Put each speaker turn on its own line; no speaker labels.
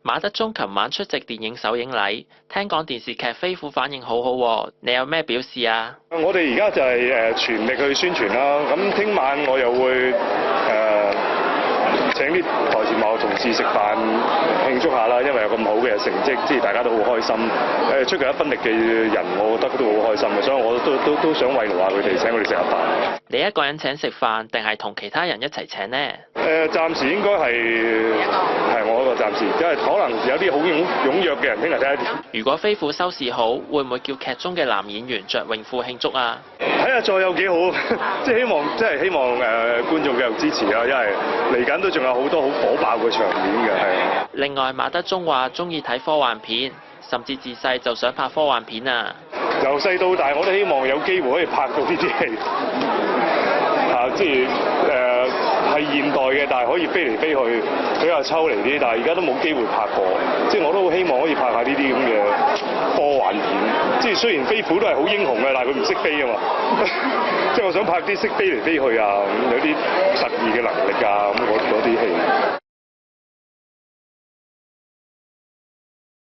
馬德鐘琴晚出席電影首映禮，聽講電視劇《飛虎》反應好好喎，你有咩表示啊？
我哋而家就係全力去宣傳啦，咁聽晚我又會請啲台前幕後同事食飯慶祝下啦，因為有咁好嘅成績，即係大家都好開心。出盡一分力嘅人，我覺得都好開心嘅，所以我都想慰勞下佢哋，請佢哋食下飯。
你一個人請食飯，定係同其他人一齊請呢？
暫時應該係我一個暫時，因為可能有啲好踴躍嘅人，聽日睇下。
如果飛虎收視好，會唔會叫劇中嘅男演員着泳褲慶祝啊？
睇下再有幾好，即係希望觀眾繼續支持啦，因為嚟緊都仲有好多好火爆嘅場面嘅，係。
另外，馬德鐘話中意睇科幻片，甚至自細就想拍科幻片啊！
由細到大，我都希望有機會可以拍到呢啲戲，即係係現代嘅，但係可以飛嚟飛去，比較抽離啲，但係而家都冇機會拍過，即係我都好希望可以拍下呢啲咁嘅科幻片。即係雖然飛虎都係好英雄嘅，但係佢唔識飛啊嘛，即係我想拍啲識飛嚟飛去啊，有啲特異嘅能力啊咁嗰啲戲。